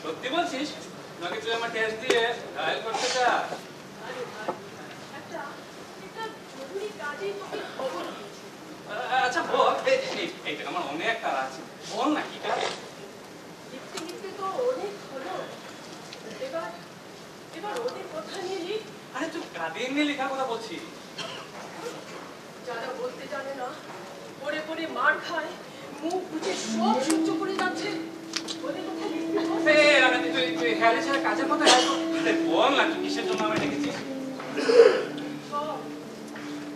সত্যি বলছিস নাকি তুই আমার টেস্ট দিয়ে ডায়াল করতে চাস? আচ্ছা বল, এইটা আমার অনেক কাজ আছে, বল না কি কাজ? আরে তুই কাদের নিয়ে লেখা কথা বলছিস? যারা বলতে জানে না, পড়ে পড়ে মার খায়, মুখ বুঝে সব সহ্য করে যাচ্ছে, ওদের কথা লিখতে তুই হ্যালে ছাড়া কাজের কথা বল না, তুই কিসের জন্য আমায় ডেকেছিস?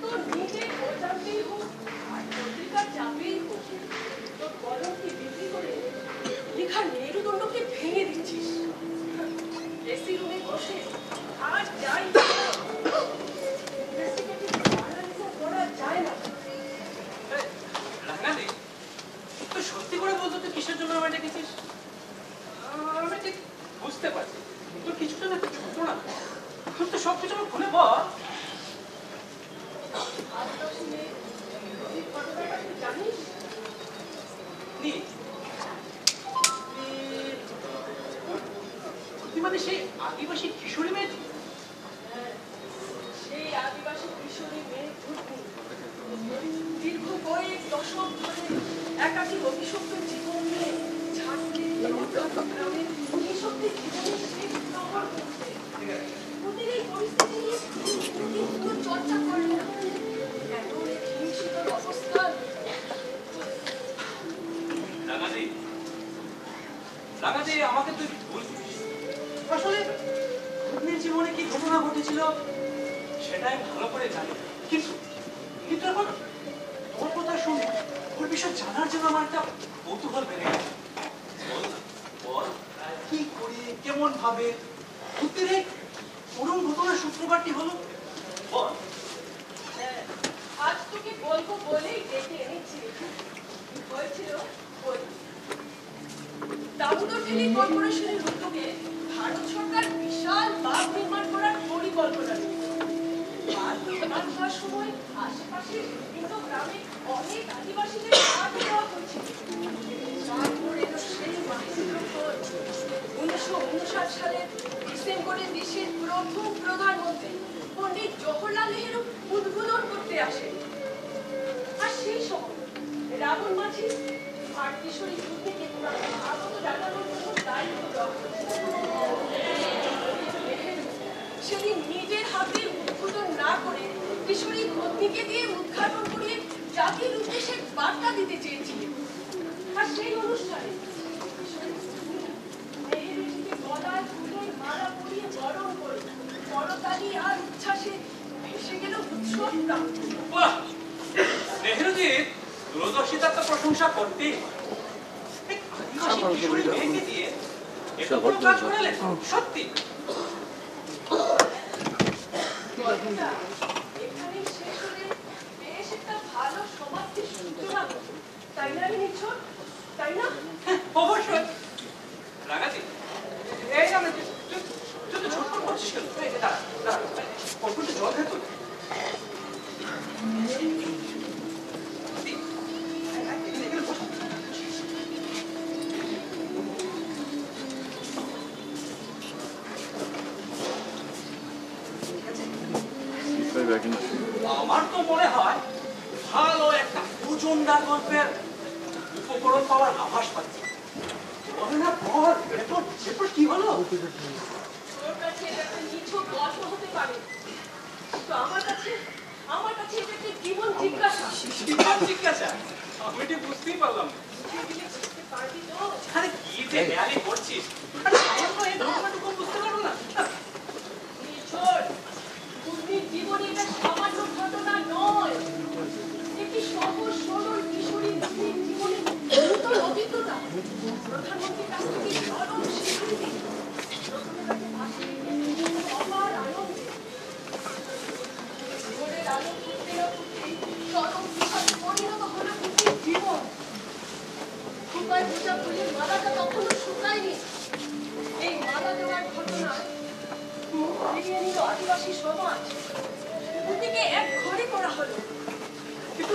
তোর নিজের অজান্তেই হোক আর পত্রিকার চাপেই হোক, তোর কলমকে বিক্রি করে লেখার মেরুদণ্ডকে ভেঙে দিচ্ছিস। এসি রুমে বসে আর যাই যায় না। তুই সত্যি করে বলতো তুই কিসের জন্য আমায় ডেকেছিস? আমি ঠিক বুঝতে পারছি তোর কিছুটা না ছোট না, তো সবকিছু আমার খুলে বল। জানিস মানে সেই আদিবাসী কিশোরী মেয়েটি? সেই আদিবাসী কিশোরী মেয়ে দীর্ঘ কয়েক দশক ধরে একাকী অভিশপ্ত জীবন নিয়ে ঝাঁকড়ে গ্রামের নিঃশব্দে জীবনের শেষ প্রহর করছে। ওদের এই পরিস্থিতি নিয়ে কোনো চর্চা করে না। এত হিংসিত অবস্থান। রাঙাদি, আমাকে তুই ভুল বুঝিস। আসলে ঘটনির জীবনে কি ঘটনা ঘটেছিল সেটা আমি ভালো করে জানি, কিন্তু এখন ওর কথা শুনে ওর বিষয় জানার জন্য আমার একটা কৌতূহল বেড়ে গেছে। বল কি করে, কেমন ভাবে ঘটনির এই করুণ ঘটনার সূত্রপাতটি হলো, বল। আজ তোকে বলবো বলেই ডেকে এনেছি। হয়েছিল দামোদর ভ্যালি কর্পোরেশনের উদ্যোগে ভারত সরকার বিশাল বাঁধ নির্মাণ করার পরিকল্পনা নিয়েছে। বাঁধ নির্মাণ হওয়ার সময় আশেপাশে বিভিন্ন গ্রামে অনেক আদিবাসীদের কাজ দেওয়া হয়েছিল। তারপর এলো সেই মাহেন্দ্র খোঁজ। 1959 সালের ডিসেম্বরে দেশের প্রথম প্রধানমন্ত্রী পণ্ডিত জওহরলাল নেহেরু উদ্বোধন করতে আসেন। আর সেই সময় রাবণ মাঝি আর কিশোরী যুক্তিকে স্বাগত জানানোর জন্য দায়িত্ব দেওয়া হয়েছিল। সেদিন নিজের হাতে উদ্বোধন না করে কিশোরী পত্নীকে দিয়ে উদ্ঘাটন করিয়ে জাতির উদ্দেশ্যে বার্তা দিতে চেয়েছিলেন। আর সেই অনুষ্ঠানে নেহেরুজিকে গলায় ফুলের মালা পরিয়ে বরণ করে করতালি আর উচ্ছ্বাসে ভেসে গেল উৎসবটা। নেহেরুজির দূরদর্শিতার তো প্রশংসা করতেই সত্যি। এখানে শেষ হলে বেশ একটা ভালো সমাপ্তির সূচনা হতো, তাই না রে নিচ্ছর? তাই না? অবশ্যই। রাগাদি, এই না তুই তো ছোট করছিস কেন? কর্পূরটা জল খেত আমার তো মনে হয় ভালো একটা ওজনদার গল্পের উপকরণ পাওয়ার আভাস পাচ্ছি। কি হলো? তোর কাছে এটা একটা নিছক গল্প হতে পারে, তো আমার কাছে এটা একটা জীবন জিজ্ঞাসা। জীবন জিজ্ঞাসা? আমি ঠিক বুঝতেই পারলাম। পারবি তো? আরে কি যে বেয়ালি করছিস? আরে আমার তো এই ঘটনাটুকু বুঝতে পারো না। জীবনে এটা সামান্য ঘটনা নয়, একটি সহজ সরল কিশোরী জীবনে নতুন অভিজ্ঞতা। প্রধানমন্ত্রীর কাছ থেকে চরম স্বীকৃতি, প্রথমে তাকে ভাসিয়ে অপার আনন্দে। ভোরের আলো ফুটতে না ফুটতেই চরম বিষাদে পরিণত হলো কুটির জীবন। খুপায় বোঝা ফুলের মালাটা তখনও শুকায়নি। এই মালা দেওয়ার ঘটনায় ফিরিয়ে নিল আদিবাসী সমাজ। ওদিকে এক ঘরে করা হলো, কিন্তু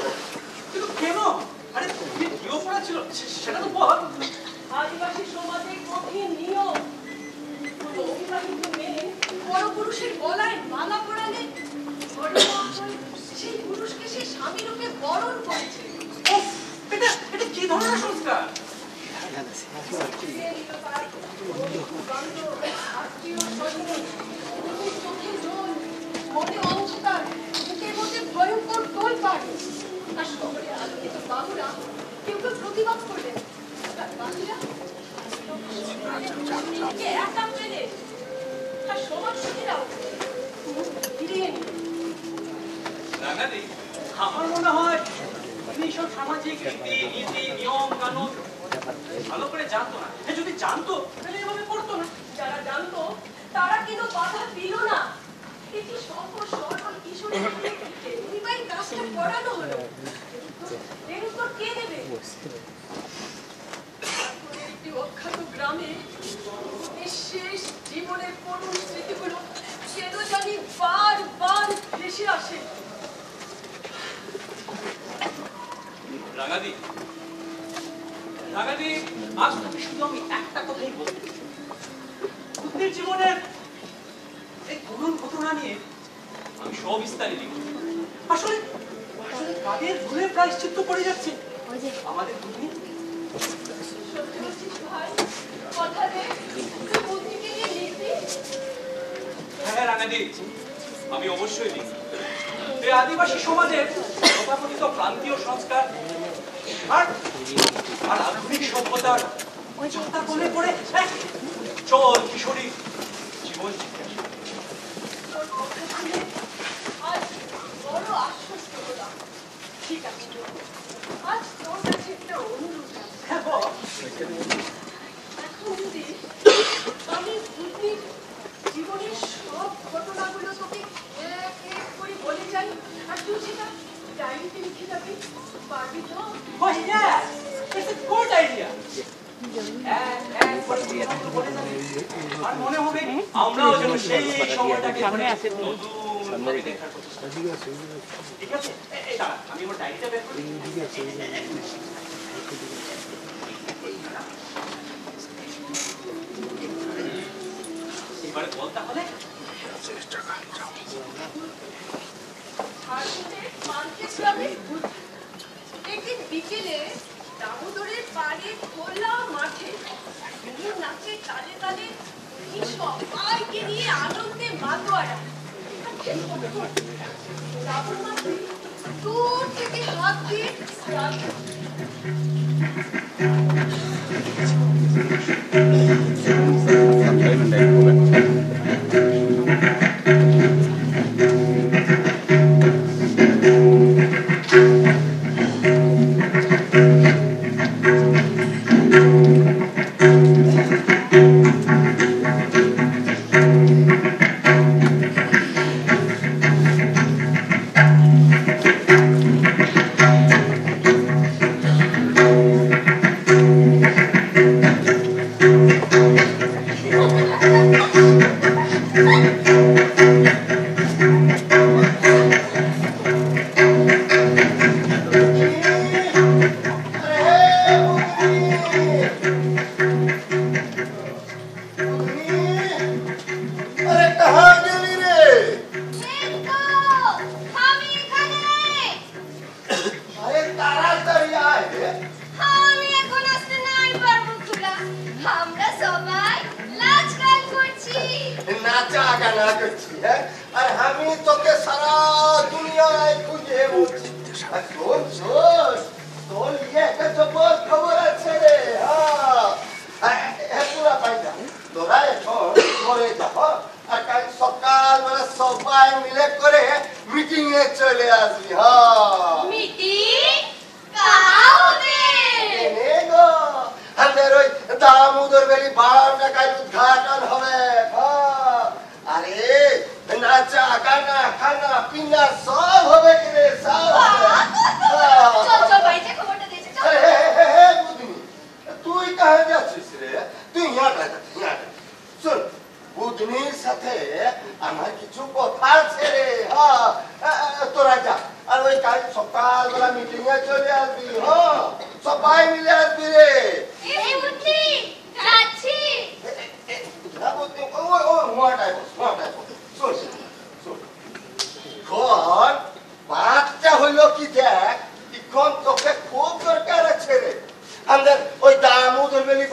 ভালো না সংস্কার? মনে অন্ধকার, বুকের মধ্যে ভয়ঙ্কর তোলপাড়। আর শহরে আলোকিত বাবুরা কেউ কেউ প্রতিবাদ করলেন, আর বাকিরা নিজেকে একা পেলে। আর সমাজসেবীরাও মুখ ফিরিয়ে নিলেন। রাঙাদি, আমার মনে হয় তুমি সব সামাজিক রীতি নীতি নিয়ম কানুন ভালো করে জানতো না। যদি জানতো তাহলে এভাবে করতো না। যারা জানতো তারা কিন্তু বাধা দিল না। একটি সফল সরল কিশোরী এই কাজটা করানো হলো। এর উত্তর কে দেবে? একটি অখ্যাত গ্রামে নিঃশেষ জীবনের করুণ স্মৃতিগুলো কেন জানি বারবার ভেসে আসে। রাঙাদি, রাঙাদি, আজ তোকে শুধু আমি একটা কথাই বলবো। বুদ্ধির জীবনের এই করুণ ঘটনা নিয়ে আমি সবিস্তারে লিখব। আসলে কাদের ভুলে প্রায়শ্চিত্ত করে যাচ্ছে আমাদের বুদ্ধি। সত্যজিৎ ভাই, কথা দে, তুই বুদ্ধিকে নিয়ে লিখবি? হ্যাঁ রাঙাদি, আমি অবশ্যই লিখব। এই আদিবাসী সমাজের তথাকথিত প্রান্তীয় সংস্কার আর আধুনিক সভ্যতার যাত্রা কোলে পড়ে এক চল কিশোরী জীবন জিজ্ঞাসা। আজ বড় আশ্বস্ত হলাম। ঠিক আছে, আজ তোর কাছে একটা অনুরোধ আছে। হ্যাঁ বল। এখন যদি আমি বুদ্ধির জীবনের সব ঘটনাগুলো তোকে এক এক করে বলে যাই, আর তুই সেটা ডায়েরিতে লিখে যাবি, পারবি তো? Oh yes, it's a good idea. আর মনে হবে আমরাও যেন সেই সময়টাকে সামনে আসে ঠিক আছে। এই দাঁড়া, আমি আমার ডায়েরিটা বের করি। এবারে বল তাহলে। ঝাড়খণ্ডের মার্কেট গ্রামে একদিন বিকেলে দামোদরের পাড়ে খোলা মাঠে নাচে তালে তালে সবাইকে নিয়ে আনন্দে মাতোয়ারা। রাবণ মাঝি দূর থেকে হাত দিয়ে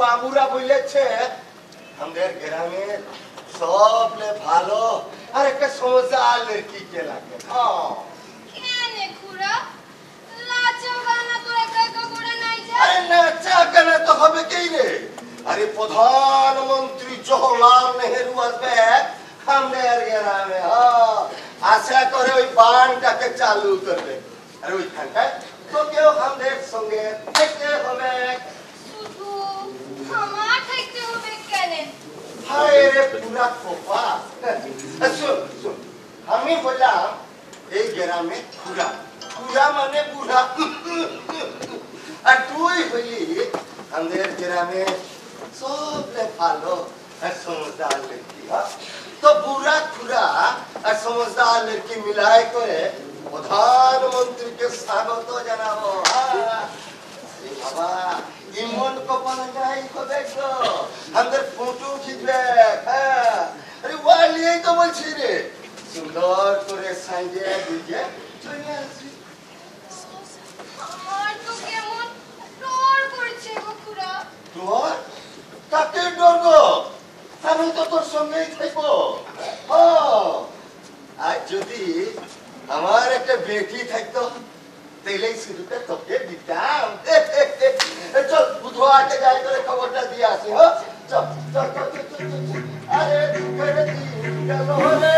বাবুরা বলেছে আমাদের গ্রামের সবলে ভালো আর একটা সমস্যার লড়কিকে লাগে। কেন খুড়া লাচো গানা তো একা একা করে নাই যা? আরে নাচা গানা তো হবে কি রে? আরে প্রধানমন্ত্রী জওহরলাল নেহেরু আসবে আমাদের গ্রামে। আশা করে ওই বানটাকে চালু করবে। আর ওইখানটায় তোকেও আমাদের সঙ্গে থাকতে হবে। শুধু আমার থাকতে হবে কেন? হায় রে পুরা খোপা। শুন শুন, আমি বললাম এই গ্রামে খুড়া, খুড়া মানে বুড়া। আর তুই হইলি আমাদের গ্রামে সবলে ভালো আর সমঝদার লড়কি। তো বুড়া খুড়া আর সমঝদার লড়কি মিলাই করে প্রধানমন্ত্রীকে স্বাগত জানাবো। বাবা ইমন কপাল নাই দেখো আমাদের ফটো খিচবে। আরে ওয়ালিয়াই তো বলছি রে, সুন্দর করে সাইজে বুঝে চলে আসি। আমার তো কেমন ডর করছে গো খুড়া। তোর কাকে ডর গো? আমি তো তোর সঙ্গেই থাকবো। আর যদি আমার একটা বেটি থাকতো তাহলে শুরুতে তোকে দিতাম। চল বুধবারকে যাই করে খবরটা দিয়ে আসি। চল চল চল চল চল। আরে দুঃখের দিন গেল রে।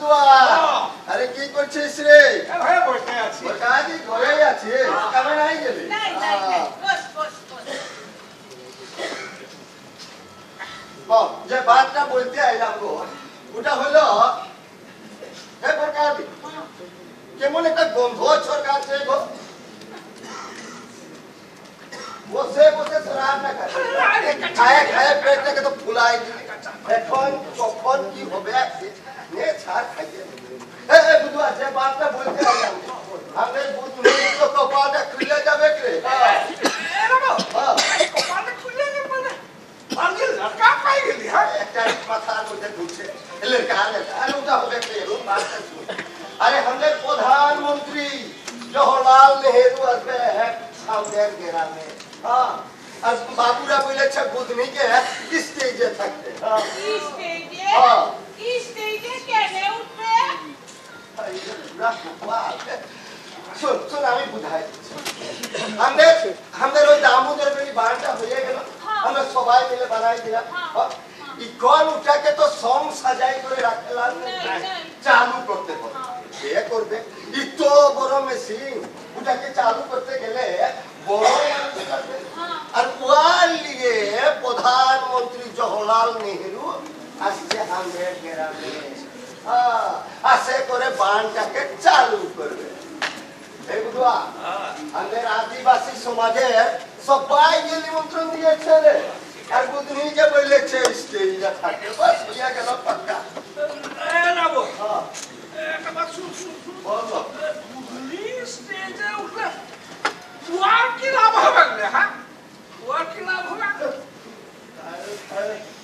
বুদুয়া আরে কি করছিস রে ভাই বসে আছি কাজে ঘরেই আছিস কামে নাই গেলি নাই নাই নাই বস বস বস যে বাতটা বলতে আইলাম গো ওটা হলো প্রকার কেমন একটা গন্ধ ছড়কাচ্ছে গো বসে বসে রান্না খায় খায় পেটটাকে তো ফুলাই দিলি এখন কখন কি হবে নে ছাড় খাইয়ে বুঝু আছে বাতটা বলতে আইলাম আমাদের বুঝু তো কপালটা খুলে যাবে রে কপালটা খুলে যাবে মানে আমি লড়কা পাই গেলি হ্যাঁ একটা মাথার মধ্যে ঢুকছে লড়কা আর ওটা হবে রে বাতটা শুন আরে আমাদের প্রধানমন্ত্রী জওহরলাল নেহেরু আসবে আমাদের গ্রামে হ্যাঁ আর বাবুরা বলেছে বুধনিকে স্টেজে থাকতে স্টেজে কেন উঠবে শোন শোন আমি বুঝাই দিচ্ছি আমাদের ওই দামোদর বেলি বানটা হয়ে গেল আমরা সবাই মিলে বানাই দিলাম ইকন উঠাকে তো সং সাজাই করে রাখলাম চালু করতে হবে সে করবে এত বড় মেশিন ওটাকে চালু করতে গেলে বড় মানুষ লাগবে আর ওয়ার লিগে প্রধানমন্ত্রী জওহরলাল নেহেরু আসছে আমাদের গ্রামে আসে করে বানটাকে চালু করবে এই বুঝুয়া আমাদের আদিবাসী সমাজের সবাই নিমন্ত্রণ দিয়েছে রে আর বুধনিকে বলেছে স্টেজে থাকতে বাস হইয়া গেল পাক্কা রাবো একটা বাত শুন বলো স্টেজে উঠলে তোমার কি লাভ হবে রে হ্যাঁ তোমার কি লাভ হবে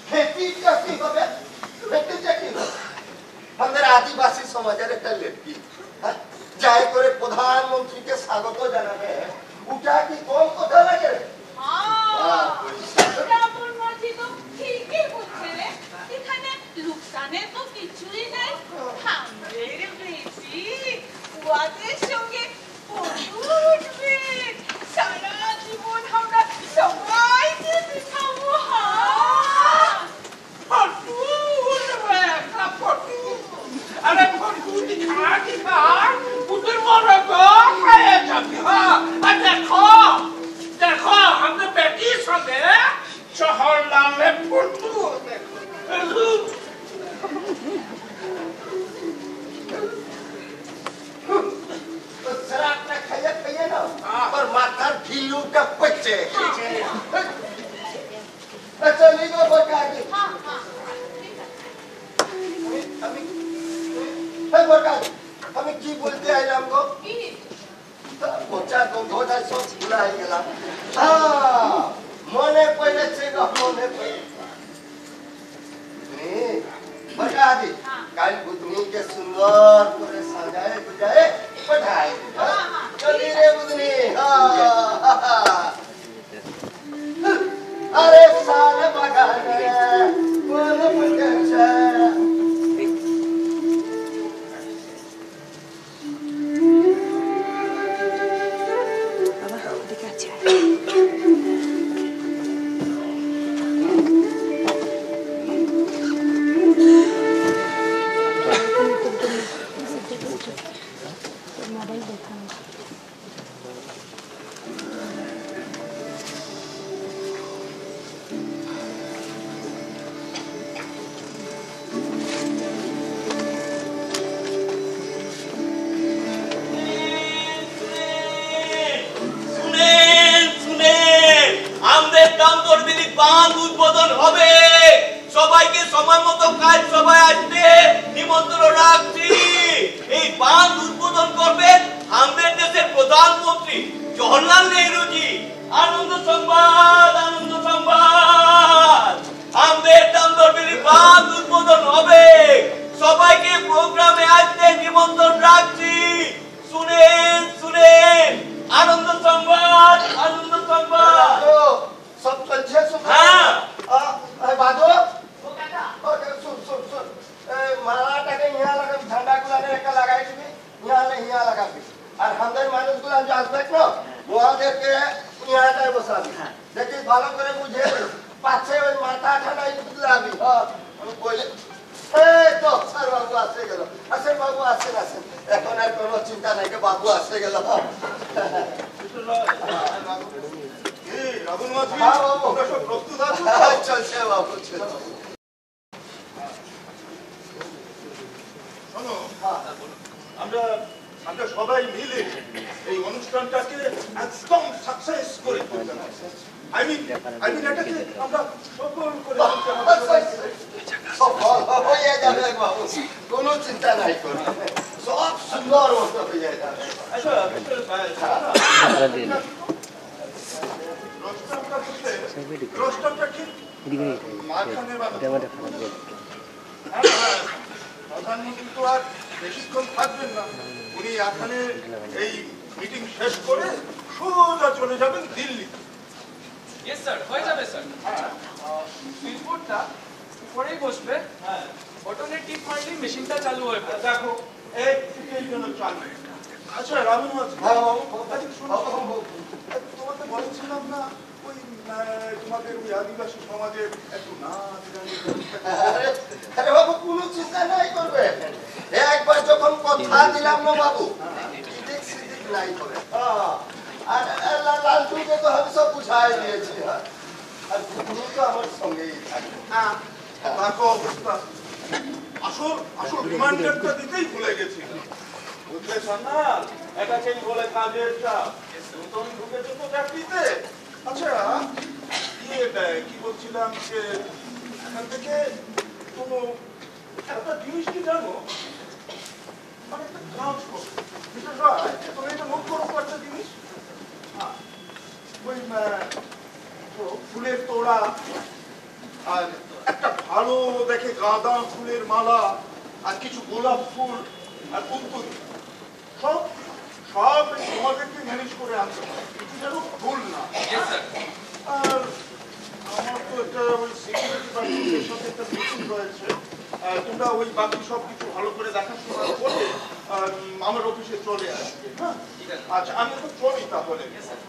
খেতিটা কি হবে খেতিটা কি হবে আমাদের আদিবাসী সমাজের একটা লেপি যাই করে প্রধানমন্ত্রীকে স্বাগত জানাবে ওটা কি কম কথা লাগে এখানে লোকসানের তো কিছুই নাই আমাদের বেশি ওদের সঙ্গে উঠবে সারা জীবন আমরা সবাইকে দেখাবো ফটু উঠবে একটা ফটু আরে ফটু দিখা দিখা উঠে মরে গো খায়ে যাবি হ্যাঁ আর দেখো দেখো আমাদের বেটির সঙ্গে জওহরলালে ফটু शराबটা খাইয়ে খাইয়ে না আর মাথার ঢিলুটা পড়ছে চলি গো বরকাজি আমি কি বলতে আইলাম গো পচা গন্ধটা সব ভুলাই গেলাম মনে পড়েছে গো মনে পড়ে बरकादी काल बुधनी के सुंदर पूरे सजाए बुझाए पढ़ाए चली रे बुधनी अरे साल बगाने कौन पहुंचे সবাইকে সময় মতো কাজ সবাই আসতে নিমন্ত্রণ রাখছি এই বাঁধ উদ্বোধন করবেন আমাদের দেশের প্রধানমন্ত্রী জওহরলাল নেহরুজি আনন্দ সংবাদ আমাদের দামোদরবিলি বাঁধ উদ্বোধন হবে সবাইকে প্রোগ্রামে আসতে নিমন্ত্রণ রাখছি শুনেন আনন্দ সংবাদ सब चलছে হ্যাঁ बाजो सुन मालाटाके यहाँ लगा झंडा गुलाने एक लगाई दिबी यहाँ लगाबी और हमদের মানুষ গুলা যে আসবে না ওদেরকে ইয়াটাই বসাবি দেখি ভালো করে বুঝে পাছে ওই মাথা ঠান্ডাই দিলাবি আমি কইলে এই তো স্যার বাবু আসে গেল। আসেন বাবু, আসেন আসেন, এখন আর কোনো চিন্তা নাই, বাবু আসে গেল। চলছে বাবু, আমরা সবাই মিলে এই অনুষ্ঠানটাকে একদম সাকসেস করে তুলতে হবে। I mean এটাকে আমরা সফল করে তুলতে হবে। সফল হয়ে যাবে বাবু, কোনো চিন্তা নাই করবে, সব সুন্দর মতো হয়ে যাবে। আচ্ছা রোস্টারটা ঠিক মাঝখানে প্রধানমন্ত্রী তো আর বেশিক্ষণ থাকবেন না, উনি এখানে এই মিটিং শেষ করে সোজা চলে যাবেন দিল্লি। ইয়েস স্যার, হয়ে যাবে স্যার। সুইচবোর্ডটা উপরেই বসবে, বটনে টিপ মারলে মেশিনটা চালু হয়ে যাবে। দেখো এই জন্য চালু। আচ্ছা রামু আছে, তোমাকে বলেছিলাম না ওই তোমাদের ওই আদিবাসী সমাজের একটু নাচ আরে বাবু, কোনো চিন্তা নাই করবে, একবার যখন কথা দিলাম না বাবু, এদিক সেদিক নাই করে। আর লালটুকে তো আমি সব বুঝাই দিয়েছি, আর গুরু তো আমার সঙ্গেই থাকে। দেখো অবস্থা, আসল রিমাইন্ডারটা দিতেই ভুলে গেছি। বুঝলে না, এটাকেই বলে কাজের চাপ। নতুন ঢুকেছো তো চাকরিতে। আচ্ছা কি বলছিলাম যে এখান থেকে কোনো একটা জিনিস কি জানো, মানে একটা কাজ করো বিশেষ হয়, তুমি এটা নোট করো একটা জিনিস। ওই ফুলের তোড়া আর একটা ভালো দেখে গাঁদা ফুলের মালা আর কিছু গোলাপ ফুল আর পুতুল সব তোমাদেরকে ম্যানেজ করে আনতে হবে, কিছু যেন ভুল না। আর আমার তো একটা ওই সিকিউরিটি বাহিনীর সাথে একটা মিটিং রয়েছে, তোমরা ওই বাকি সব কিছু ভালো করে দেখাশোনা করে আমার অফিসে চলে আসবে। হ্যাঁ আচ্ছা, আমি তো চলি তাহলে।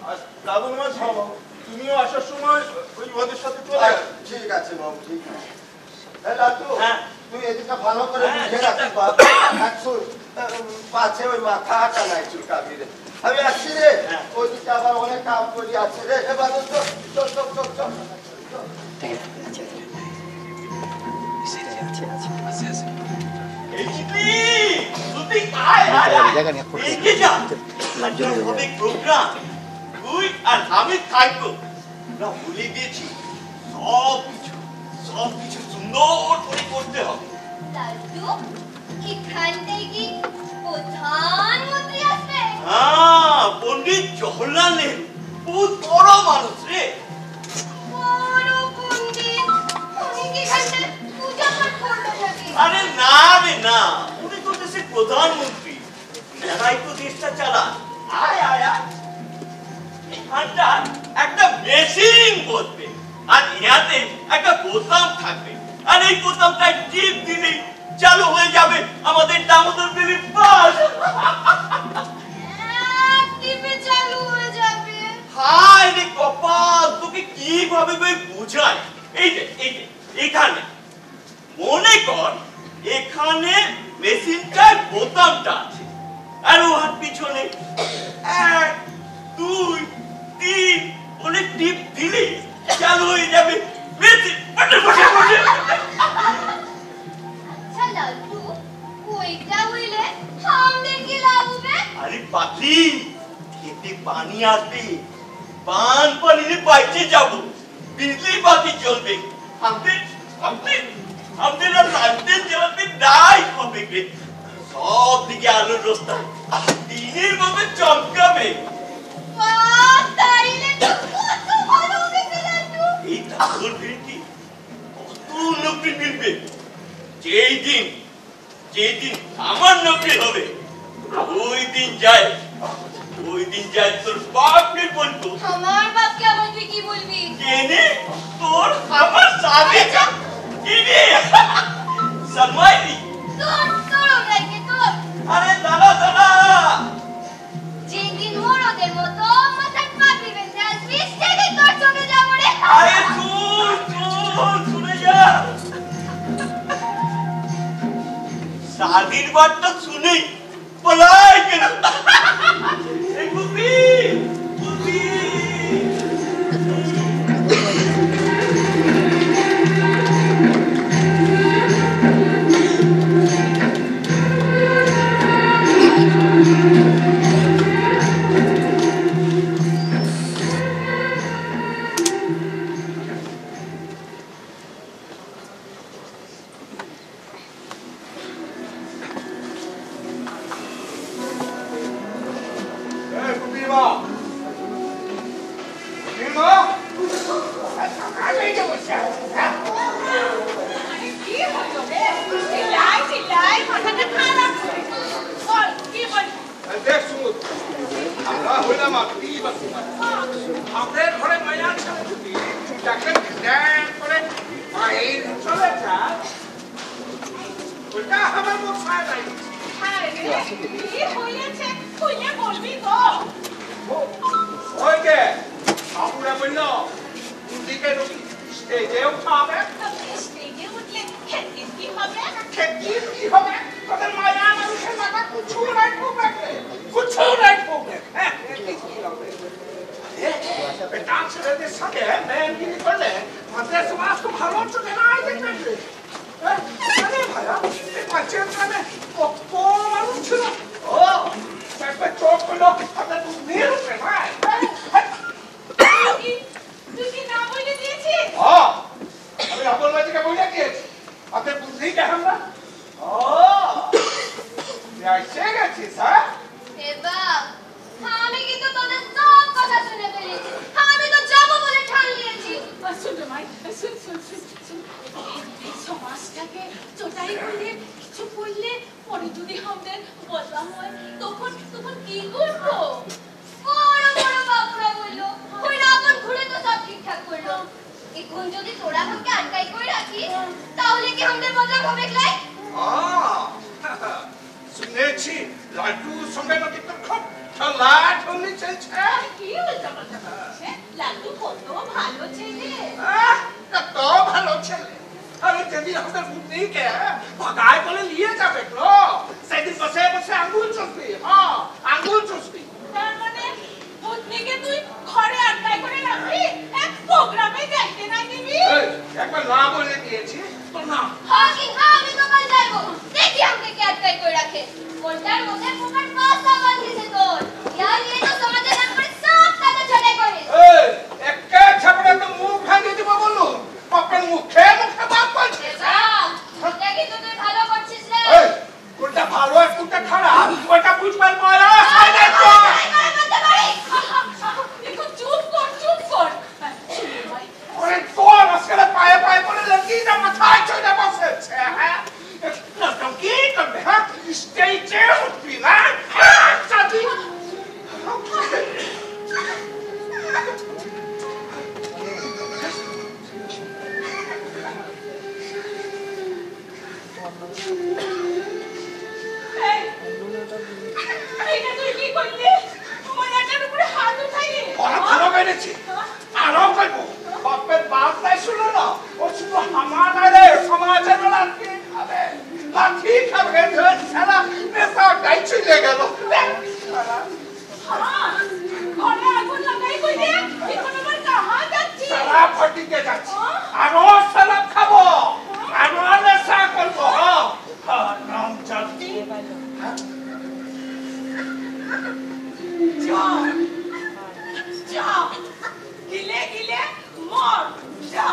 আর দাদু মাঝি, তুমিও আসার সময় ওই ওদের সাথে চলে আসবে। ঠিক আছে বাবু, ঠিক আছে। লালটু, তুই এদিকটা ভালো করে বুঝে রাখিস বাবু, পাছে ওই মাথাটা নাই চুলকাবি রে। আমি আসছি রে, ওই দিকে আবার অনেক কাম করি আছে রে। এবার চল চল চল চল। প্রোগ্রাম তুই আর আমি থাকবো না, ভুলে গেছি সব কিছু সুন্দর করে করতে হবে। লালটু, এখান থেকে প্রধানমন্ত্রী আসবে? হ্যাঁ, পণ্ডিত জওহরলাল নেহরু, বহুত বড় মানুষ রে। বড় পণ্ডিত, উনি কি এখানে পূজা পাঠ করবে নাকি? আরে না রে না, উনি তো দেশের প্রধানমন্ত্রী, এরাই তো দেশটা চালান। আয় আয় আয়, এখানটা একটা মেশিন বসবে আর ইয়াতে একটা বোতাম থাকবে, আর এই বোতামটা টিপ দিলেই চালু হয়ে যাবে আমাদের দামোদর নদীর বাস। টিপে চালু হয়ে যাবে? হায় রে কপাল, তোকে কিভাবে বুঝাই? এই যে এখানে মনে কর, এখানে মেশিনটার বোতামটা আছে, আর ওর পিছনে 1 2 3 বলে টিপ দিলে চালু হয়ে যাবে মেশিন। আচ্ছা লালটু, ওইটা হইলে আমাদের কি লাভ হবে? আরে পাখি, খেতে পানি আসবে, পান পানিতে বাইচে যাব, বিজলি বাতি চলবে, আমাদের আর লাইটের জ্বালাতে নাই হবে, সব দিকে আলোর রাস্তা দিনের মতো চমকাবে। তাইলে তো কত ভালো হবে লালটু। এই দাদুর ভিড়টি কত নৌকরি মিলবে। যেই দিন আমার নৌকরি হবে, ওই দিন যায় তোর বাপকে বলবো। আমার বাপকে আবার তুই কি বলবি? কেনে তোর আমার সাথে কিনে সমাইলি। তোর ওরাইকে তোর। আরে দাদা যেদিন মোরদের মতো মাথায় পাগড়ি বেঁধে আসবি, সেদিন তোর চোখে যাবো রে। আরে শুনে যা। শাদির বার্তা শুনেই পলাই গেল। এই বুবি বুবি আমাদের ঘরে মায়া ছেলে যাকে ধ্যান করে মায়ের চলে যায় ওটা আমার মশায় নাই। কি হয়েছে তুইয়ে বলবি তো? ওই যে বাবুরা বলল দিকে স্টেজে উঠাবে। স্টেজে উঠলে খেতির কি হবে? খেতির কি হবে? তোদের মায়া মানুষের মাথা কুছু নাই ঠুকবে, কুছু নাই ঠুকবে। হ্যাঁ খেতির কি হবে? ডান্স ছেলেদের সাথে মেয়েগিরি করলে আমাদের সমাজ তো ভালো চোখে নাই দেখবে। আরে ভাইয়া এই পাঁচের গ্রামে কত মানুষ ছিল। ও একবার চোখ করলো আপনার তো মেয়ের উপরে ভাই। তুই কি না বলে দিয়েছিস? আমি রাবণ বাজিকে বলে দিয়েছি আপনার বুদ্ধি কেমন না? এসে গেছিস হ্যাঁ? এবার আমি কিন্তু তোদের সব কথা শুনে ফেলেছি। আমি তো যাবো বলে ঠান নিয়েছি। শুন রে মাই, শুন শুন শুন শুন। এই সমাজটাকে চোটাই করলে কিছু করলে পরে যদি আমাদের বদনাম হয় তখন কি করবো? বড় বড় বাবুরা বললো ওই রাবণ ঘুরে তো সব ঠিকঠাক করলো। এখন যদি তোরা আমাকে আটকাই করে রাখিস তাহলে কি আমাদের বদনাম হবে ক্লাই? শুনেছি লাড্ডুর সঙ্গে নাকি তোর খুব ঠেলাঠেলি চলছে। কি উল্টাপাল্টা করছে? লাড্ডু কত ভালো ছেলে। কত ভালো ছেলে। আরে যদি আমাদের বুদ্ধিকে ভগায় বলে নিয়ে যাবে তো সেদিন বসে বসে আঙ্গুল চুষবি। আঙ্গুল চুষবি। তার মানে বুদ্ধনিকে তুই ঘরে আটকাই করে রাখবি? এক প্রোগ্রামে যাইতে না দিবি? একবার না বলে দিয়েছি তো না। আমি তো কাল যাইবো। দেখি আমাকে কে আটকাই করে রাখে। কোনটার মধ্যে পোকার পাতা বাঁধিছে তোর। ইয়ার নিয়ে তো সমাজের নাম করে সব কাজে ছড়াই করে। একা ছাপড়ে তো মুখ ভাঙে দিব বললু। বাপের মুখে মুখে বাপ বলছে। ওটা কি তুই ভালো করছিস রে? কোনটা ভালো আর কোনটা খারাপ ওটা বুঝবার পড়া। চুপ কর চুপ কর। ওরে তোর আজকাল পায়ে পায়ে পড়ে লাগি না মাথায় চড়ে বসেছে। হ্যাঁ কি করবে? হ্যাঁ স্টেজে উঠবি না? চাবি এইটা তুই কি করলি? ময়নাটার উপরে হাত উঠাইলি? ভালো মেরেছি আরো করবো। বাপের বাপ তাই শুনো না ও শুধু আমার রে সমাজের লাঠি খাবে লাঠি খাবে সারা নেশাটাই চলে গেল। ঘরে আগুন লাগাই কইলে এখন আবার কাহা যাচ্ছি? সারা ফটিকে যাচ্ছি আরো সালাদ খাবো আরো নেশা করবো। নাম জাতি যা গিলে গিলে মর যা।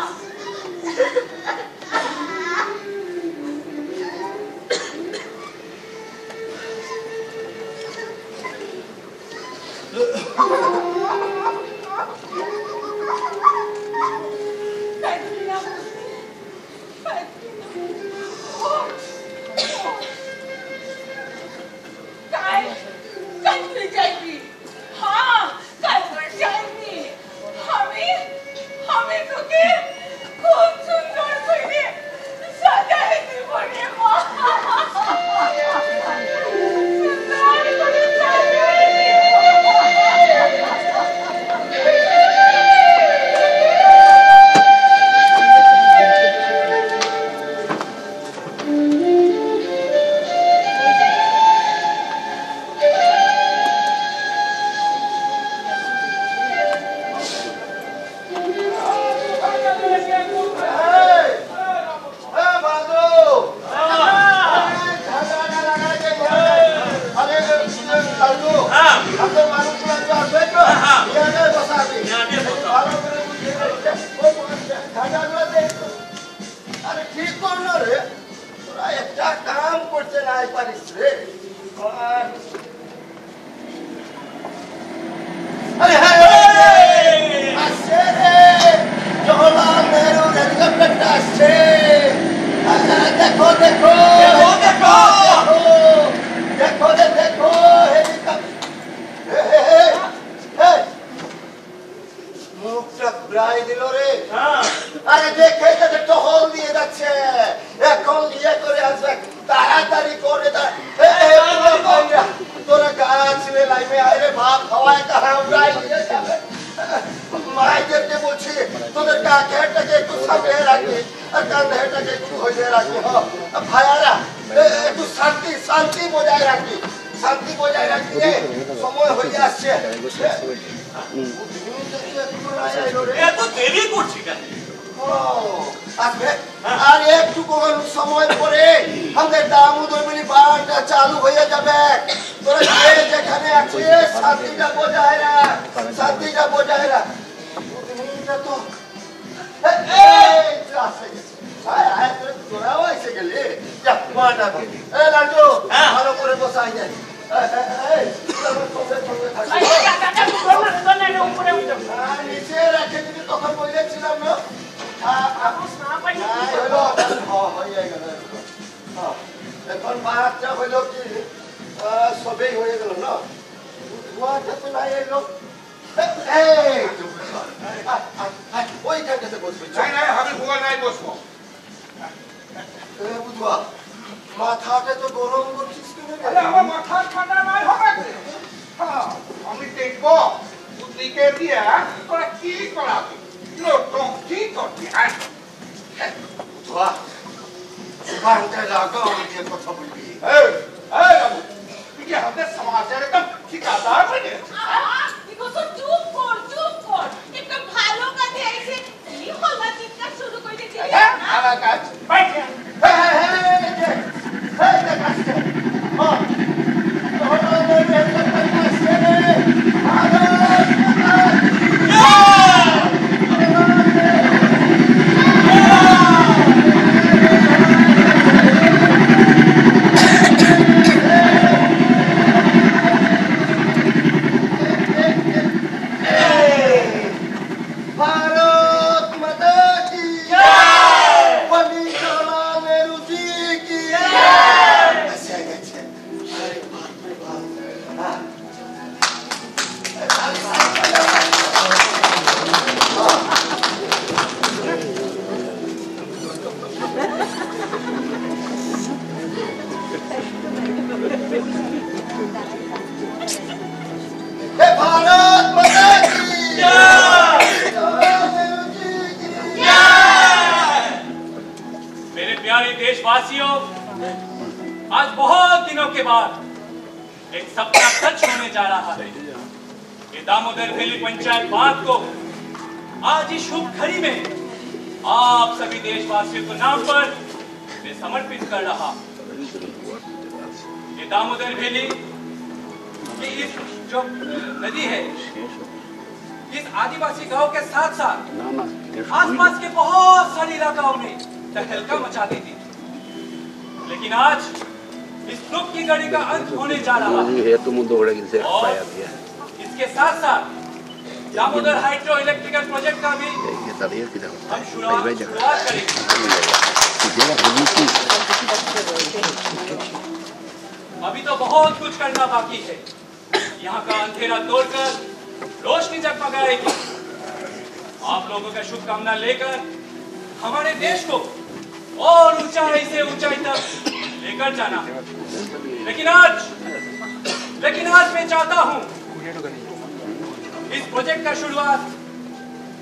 নাই পারিস রে আরে হ্যাঁ আসছে রে জওহরলাল নেহরু হেলিকপ্টারটা আসছে দেখো দেখো দেখো দেখো দেখো হেলিকপ্টার মুখটা ঘুরাই দিল রে আরে দেখে তাদের টহল দিয়ে যাচ্ছে এখন ইয়ে করে আসবে তাড়াতাড়ি করে তোরা গাছ রে লাইমে আরে ভাব খাওয়ায় কাহা উড়াই দিয়ে যাবে মাইদেরকে বলছি তোদের কাকেরটাকে একটু সামনে রাখবি আর কান্ধাটাকে একটু হইয়ে রাখবি ভাইয়ারা একটু শান্তি শান্তি বজায় রাখবি শান্তি বজায় রাখবি সময় হয়ে আসছে এত দেরি করছি কেন আর একটু সময় পরে আমাদের দামোদর মিনি বাঁধটা চালু হয়ে যাবে তোরা যেখানে আছিস শান্তিটা বজায় রাখ শান্তিটা বজায় রাখ তো তোরাও এসে গেলি লালটু ভালো করে বসাই যায় নিচে রাখে যদি তখন বলেছিলাম না এখন বাচ্চা হইল কি সবেই হয়ে গেল না তো নাই এলো ওইখানটাতে বসবি আমি ভুয়া নাই বসবো বুঝবা মাথাটা তো গরম করছিস আমার মাথা ঠান্ডা নাই হবে আমি দেখবো বুদ্ধিকে দিয়ে তোরা কি করাবি লোকজন কি করবি বাংটা লাগাও দিয়ে কথা বলবি তুই কি আমাদের সমাজের একদম ঠিকাদার হয়ে চুপ কর একদম ভালো কাজে এসে কি হল্লা চিৎকার শুরু করে দিয়েছি আমার কাজ देशवासियों, आज बहुत दिनों के बाद एक सपना सच होने जा रहा है। ये दामोदर वैली पंचायत बात को आज इस शुभ घड़ी में आप सभी देशवासियों के नाम पर मैं समर्पित कर रहा। ये दामोदर वैली ये इस जो नदी है इस आदिवासी गांव के साथ साथ आसपास के बहुत सारे इलाकाओं में तहलका मचा देती थी, लेकिन आज इस दुख की घड़ी का अंत होने जा रहा है। और इसके साथ साथ दामोदर हाइड्रो इलेक्ट्रिकल प्रोजेक्ट का भी हम शुरुआत करेंगे। अभी तो बहुत कुछ करना बाकी है। यहाँ का अंधेरा तोड़कर रोशनी जगमगाएगी। आप लोगों का शुभकामना लेकर हमारे देश को और ऊंचाई से ऊंचाई तक लेकर जाना है। लेकिन आज मैं चाहता हूं इस प्रोजेक्ट का शुरुआत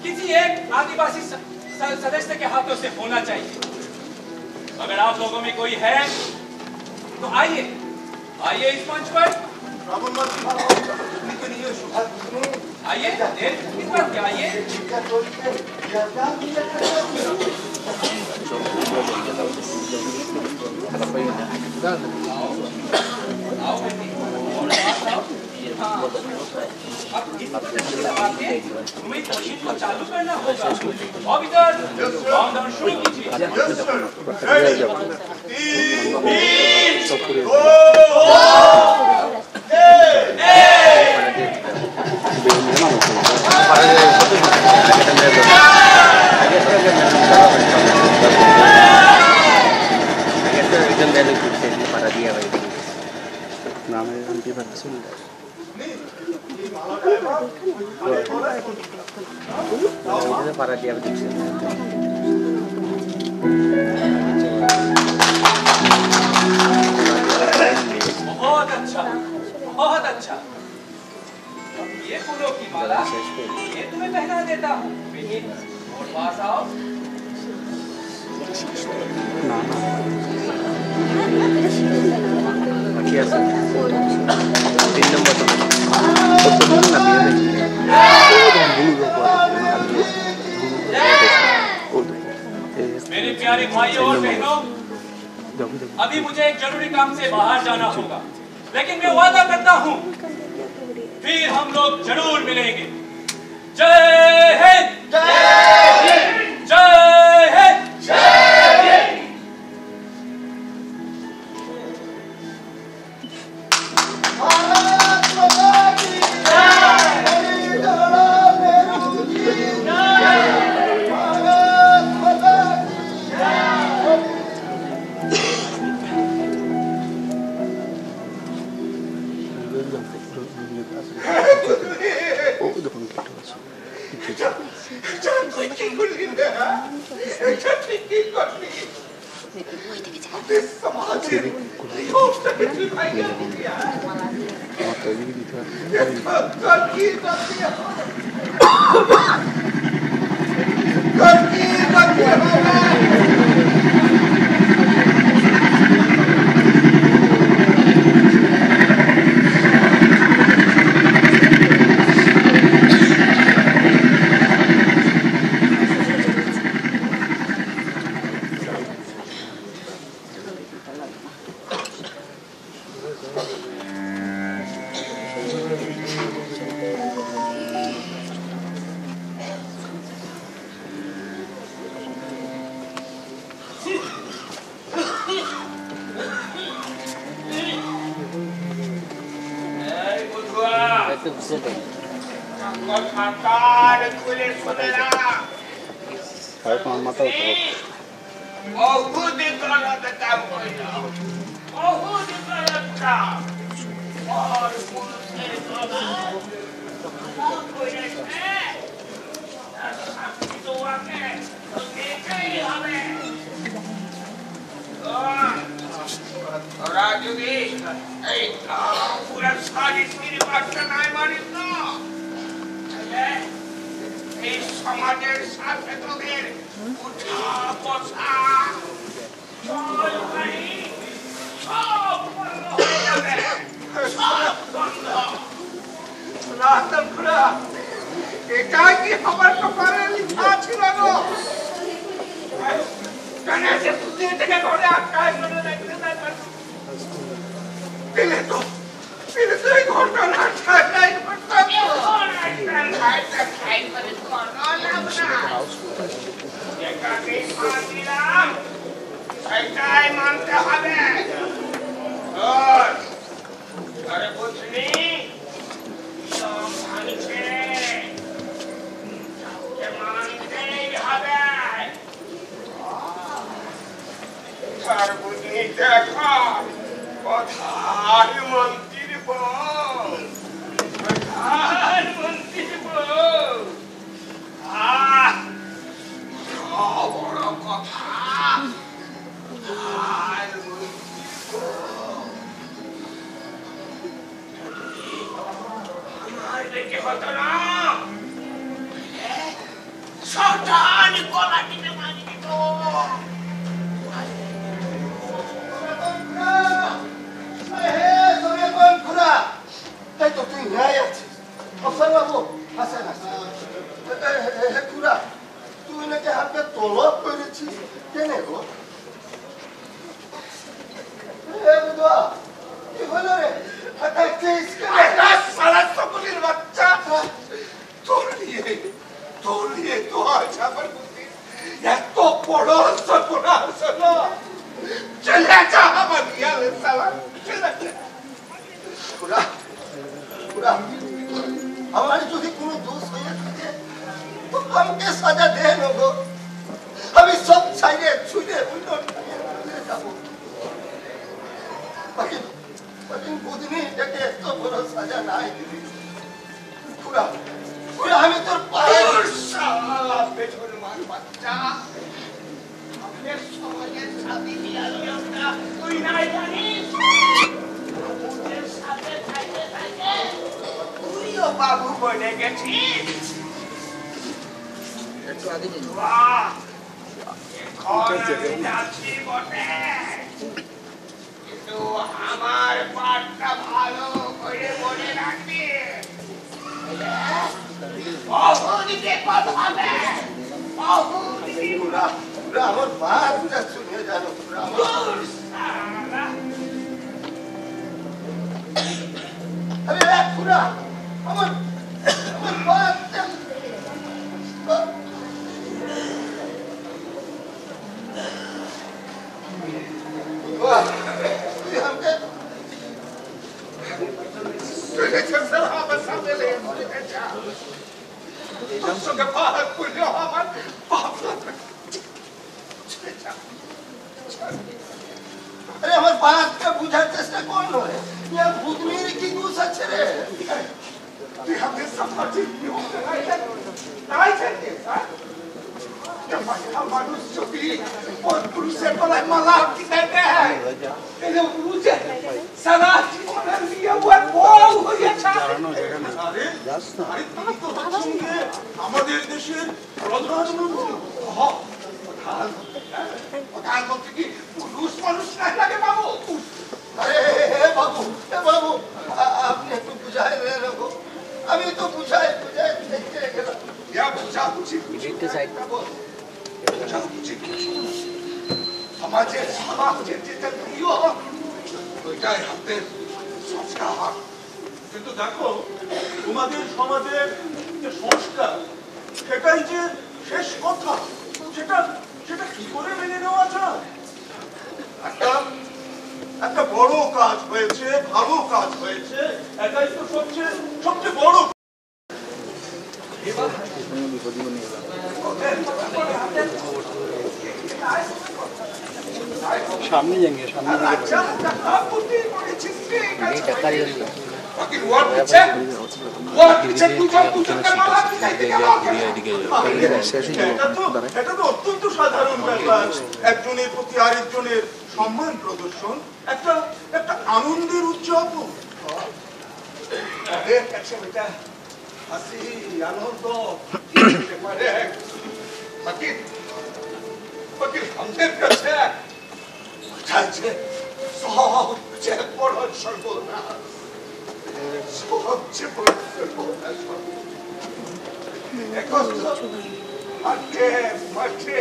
किसी एक आदिवासी सदस्य के हाथों से होना चाहिए। अगर आप लोगों में कोई है तो आइए इस मंच पर आइए, इस बार क्या आइए। अब इस दबा के तुम्हें मशीन को चालू करना होगा। ऑफिसर, काउंटडाउन शुरू कीजिए। Yes, sir. Ready. 3, 2, para dia बहुत अच्छा, बहुत अच्छा। ये फूलों की माला ये तुम्हें पहना देता हूँ। और पास आओ। aquí hace 3 nombor tu मेरे प्यारे भाइयों और बहनों, अभी मुझे एक जरूरी काम से बाहर जाना होगा, लेकिन मैं वादा करता हूँ फिर हम लोग जरूर मिलेंगे। जय हिंद, जय हिंद, जय हिंद, जय हिंद। भारत माता की जय, जवाहरलाल नेहरू जी जय, भारत माता की जय। কি করলি রে? এটা ঠিকই করলি। আমাদের সমাজের এই অবস্থাকে তুই ভাইকে দিবি আর? তলিয়ে তো আজ আমার বুদ্ধি এত বড় সর্বনাশ হলো। চলে যা আমার ইয়ালে সালা, চলে যা। আমার যদি কোনো দোষ হয়ে থাকে তো আমাকে সাজা দেন গো। আমি সব ছাইরে ছুঁড়ে যাবো। বুঝনি এটাকে এত বড় সাজা নাই দিবি। আমি তোর পায়ের পেছন মার বাচ্চা, আমাদের সমাজের সাথে নিয়মটা তুই নাই জানিস? ওদের সাথে থাকতে থাকতে তুইও বাবু বনে গেছিস। একটু আগে নিন। বাহ, এখন আমি যাচ্ছি বটে, কিন্তু আমার পাঠটা ভালো করে মনে রাখবি। বহুদিকে কথা হবে, বহুদিকে আমার বাচ্চা শুনে জানো আরে পুরা আমার বাচ্চা আরে আমার বাচ্চা বুঝার চেষ্টা কর নয়, ভূতমির কি দোষ আছে রে? তুই আমাদের সমাজের নিয়ম নাই জানিস? মানুষ যদি পুরুষের গলায় মালা কিনে দেয় বুঝে সারা জীবনের নিয়ে বউ হয়েছে। আমাদের দেশের প্রধানমন্ত্রী, প্রধানমন্ত্রী কি পুরুষ মানুষ নাই লাগে বাবু? আরে বাবু, বাবু আপনি একটু বুঝাই রাখো। আমি তো বুঝাই দেখতে গেলাম। সমাজের যেটা নিয়ম ওইটাই আমাদের সংস্কার। কিন্তু দেখো তোমাদের সমাজের যে সংস্কার সেটাই যে শেষ কথা, সেটা কি করে মেনে নেওয়া যায়? একটা বড় কাজ হয়েছে, ভালো কাজ হয়েছে, এটাই তো সবচেয়ে বড়। सामने जाएंगे, सामने এটা তো অত্যন্ত সাধারণ ব্যাপার। একজনের প্রতি আরেকজনের সম্মান প্রদর্শন, একটা আনন্দের উদযাপন। হাসি আনন্দ আমাদের কাছে সবচেয়ে বড় সর্বনাশ, সবচেয়ে বড় সর্বনাশ। এখন মাঠে মাঠে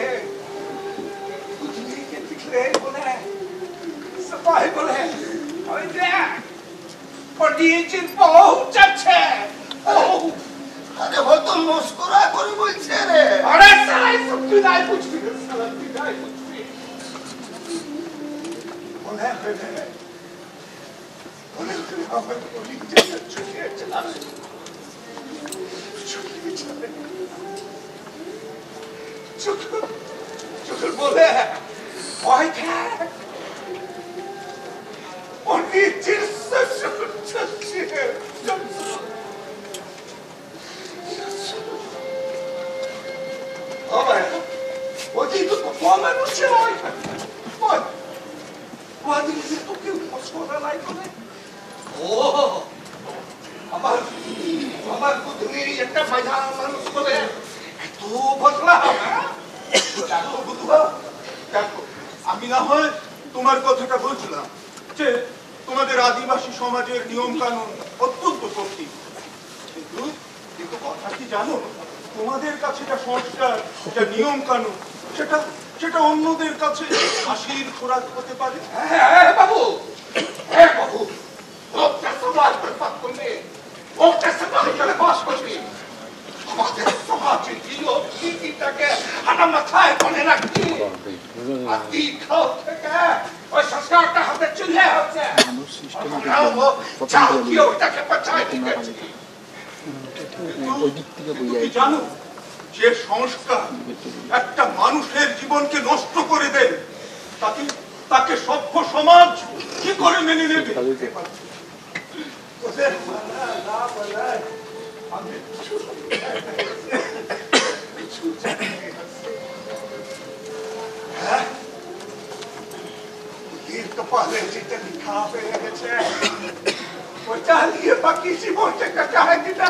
দিলে বলে সবাই বলে ওই দেখ পন্ডিতজির বউ যাচ্ছে। আরে হয়তো মস্করা করে বলছে রে। আরে সালাই সব তুই নাই বুঝবি, সালা তুই নাই বুঝবি। মনে আমার পন্ডিতজিকে ছুটিয়ে চালাবে, ছুটিয়ে চালাবে। চোখের বলে ভয় থাক, পন্ডিতজির শ্বশুর যাচ্ছে। আমি না হয় তোমার কথাটা বুঝলাম যে তোমাদের আদিবাসী সমাজের নিয়ম কানুন অত্যন্ত কঠিন, কিন্তু কথা কি জানো, তোমাদের কাছে যা সংস্কার, যা নিয়ম কানুন, সেটা অন্যদের কাছে হাসির খোরাক হতে পারে। বাবু, বাবু, সমাজ বরবাদ করলে, সমাজ বাস করবে। আমাদের সমাজে নীতিটাকে আমার মাথায় মনে রাখি আদি খাও থেকে ওই সংস্কারটা হাতে চলে হচ্ছে ওইটাকে বাঁচাই দিয়েছি। জানো যে সংস্কার একটা মানুষের জীবনকে নষ্ট করে দেয় তাকে সভ্য সমাজ কি করে মেনে নেবে? কপালে যেটা লিখা হয়ে গেছে ওইটা নিয়ে বাকি জীবনটা কাটায় দিলা।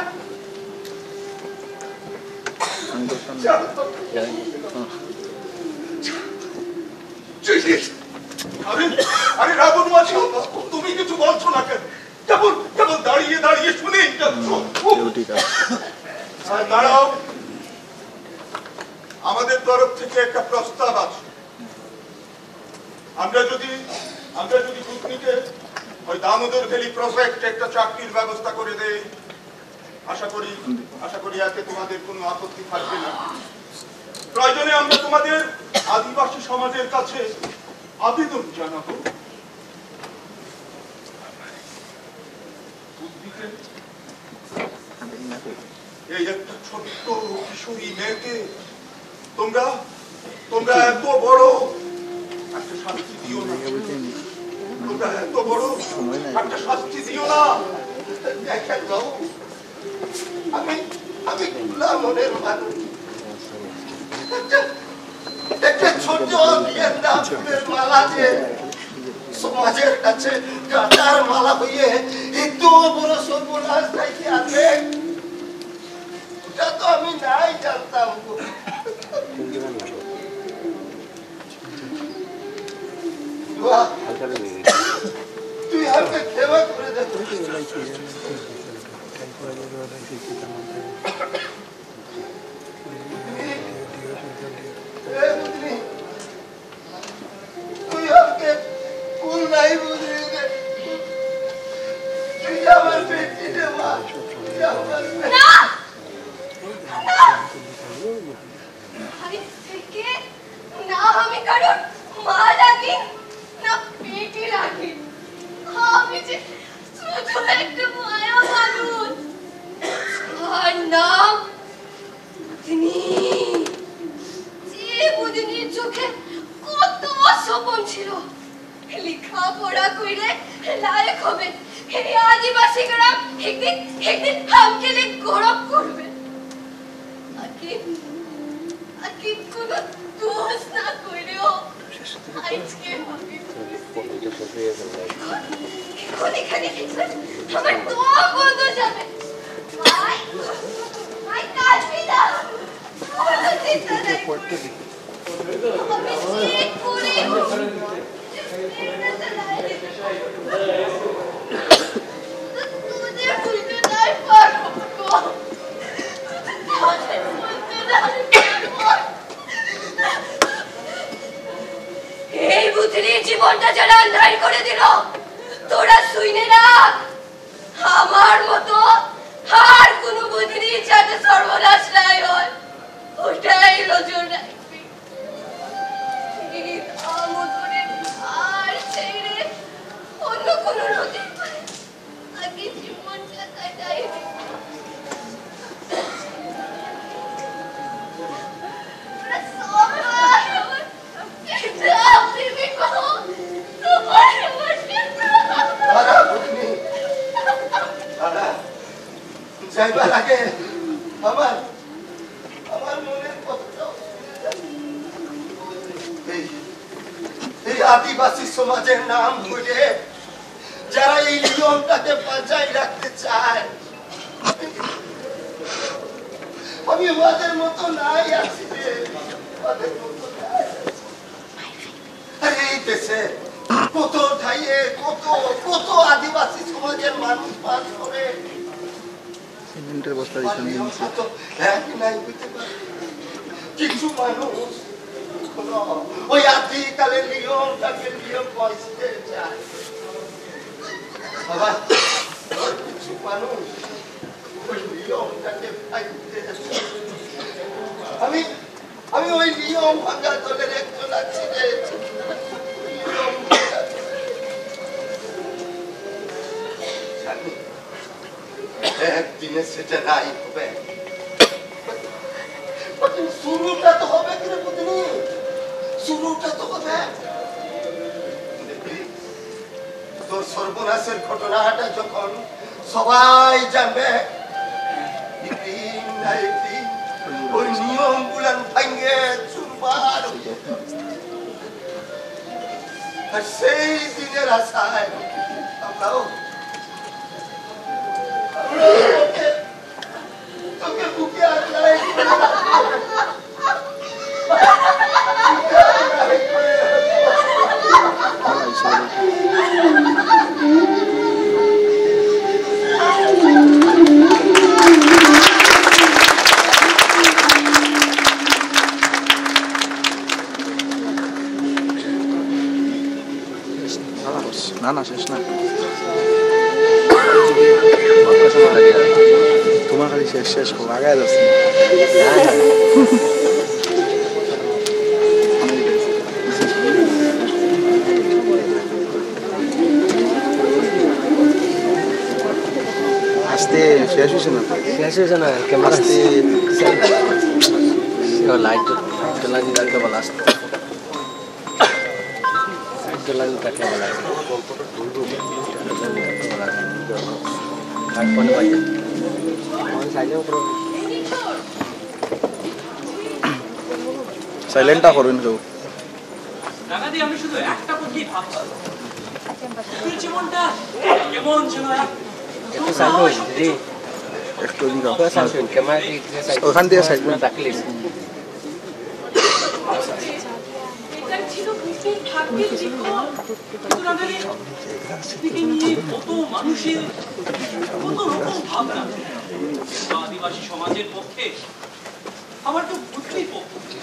আরে রাবণ মাঝি, তুমি কিছু বলছো না কেন? কেবল কেবল দাঁড়িয়ে দাঁড়িয়ে শুনেই যাচ্ছ। দাঁড়াও, আমাদের তরফ থেকে একটা প্রস্তাব আছে। আমরা যদি ভূতনিকে ওই দামোদর ভ্যালি প্রজেক্ট একটা চাকরির ব্যবস্থা করে দেই, আশা করি এতে তোমাদের কোনো আপত্তি থাকবে না। প্রয়োজনে আমরা তোমাদের আদিবাসী সমাজের কাছে আবেদন জানাবো। এই একটা ছোট্ট কিশোরী মেয়েকে তোমরা এত বড় একটা শাস্তি দিও না। তোমরা এত বড় একটা শাস্তি দিও না। দেখেন বাবু, আমি খোলা মনের মানুষ। একটা ছোট গেন্দা ফুলের মালা যে সমাজের কাছে কাটার মালা হইয়ে এত বড় সর্বনাশ চাইতে আছে, ওটা তো আমি নাই জানতাম। তুই আমাকে ক্ষমা করে দে। তুই আমাকে ভুল নাই বুঝলি দে। তুই আমার বেটি রে মা, তুই আমার না না আজ থেকে না আমি কারণ মা লাগি না পেটি লাগি। আমি যে শুধু একটা মায়া মানুষ। আর নাম বুদিনীর চোখে কত স্বপ্ন ছিল। লেখাপড়া কইলে লায়ক হবে, এই আদিবাসী গ্রাম একদিন হামকেলে গৌরব করবে। আকিব কোনো দোষ না কইলেও আজকে এখন এখানে আমার দোয়া বন্ধ যাবে। আই কাটবি না, কোনো চিন্তা নাই। আমি ঠিক করে তোদের বুঝতে নাই পারবো। এই বুদ্ধি জীবনটা যারা অন্যায় করে দিল, তোরা শুনে রাখ, আমার মতো আর কোন বুদ্ধি যাতে সর্বনাশ নাই হয়, ওটাই নজর রাখবি। আর ছেড়ে অন্য কোন নদী আগে জীবনটা কাটাই। যাইবার আগে আমার মনের কথাটা এই আদিবাসী সমাজের নাম বলে যারা এই নিয়মটাকে বাঁচাই রাখতে চায়, আমি ওদের মতো নাই আছি রে, ওদের মতো নাই। আরে এই দেশে কত ঠাইয়ে কত আদিবাসী সমাজের মানুষ বাস করে। কিছু মানুষ ওই আদিকালের নিয়মটাকে নিয়ম বাঁচতে চায়, আবার কিছু মানুষ ওই নিয়মটাকে ভাঙতে যাচ্ছি। আমি ওই নিয়ম ভাঙা দলের একজন আছি রে। একদিনে সেটা নাই হবে, শুরুটা তো হবে কিরে বুঝলি, শুরুটা তো হবে। তোর সর্বনাশের ঘটনাটা যখন সবাই জানবে, ওই নিয়ম গুলান ভাঙ্গে চুরমার হয়ে আর সেই দিনের আশায় আমরাও তোকে বুকে আঁকড়াই করে না শেষ না তোমার খালি শেষ লাগাই যাচ্ছে আসতে শেষ হয়েছে না ক্যামেরা লাইট জ্বালানি রাখতে বলা আসতে জ্বালানি রাখতে বলা সাইলেন্টটা করুন কেউ। দাদাদি আমি শুধু একটা কথাই ভাবছি, তোর জীবনটা কেমন ছিল একটু ওখান থেকে সাইড কত মানুষের কত রকম ভাবনা, আদিবাসী সমাজের পক্ষে আমার তো বুঝতেই পক্ষে।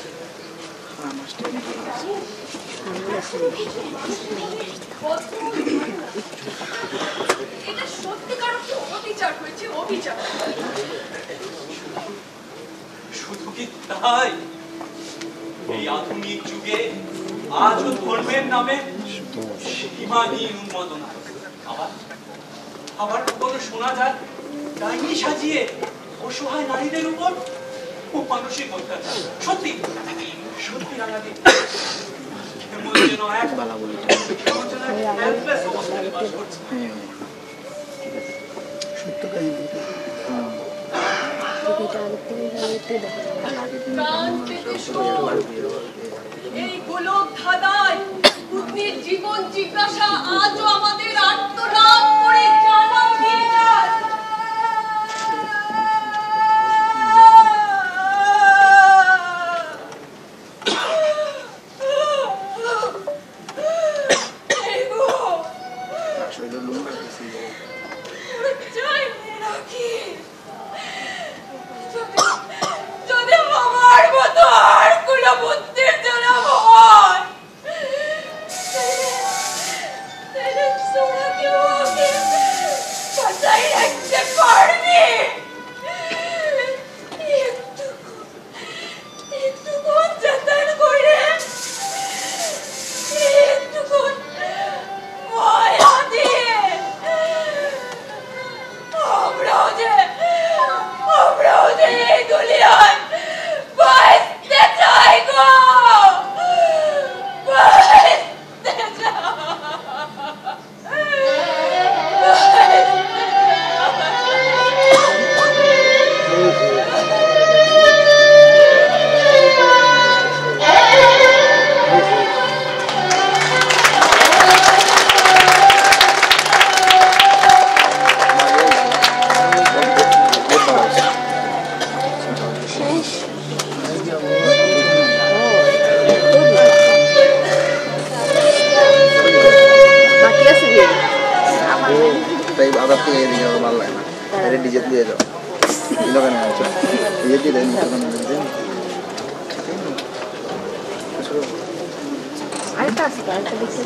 এটা সত্যিকার অবিচার হয়েছে, অবিচার। শুধু কি তাই, এই আধুনিক যুগে আজও ধর্মের নামে সীমাহীন উন্মাদনা, আবার কখনো শোনা যায় ডাইনি সাজিয়ে অসহায় নারীদের উপর মানসিক অত্যাচার। সত্যি সত্যি রাঙাদি কেমন যেন এক হেল্পলেস অবস্থায় বাস করছে। এই গোলক ধাঁধায় পত্নীর জীবন জিজ্ঞাসা আজও আমাদের আত্মনাদ করে জানা দিয়ে যায়। যদি আমার মতো আর কোনো বুদ্ধির জন্য হয় রাখতে পারবি। একটুক্ষণ যাতায়াত করে একটুক্ষণ মায়া দিয়ে আমরাও যে এই দুনিয়ায় বাঁচতে চাই গো, বাঁচতে চাই। তাই আবার থেকে এদিকে ভালো লাগে না, ডিজে দিয়ে যাও দোকানে আছে ডিজে দিয়ে দেন দোকানে দেন আরেকটা আছে আরেকটা দেখতে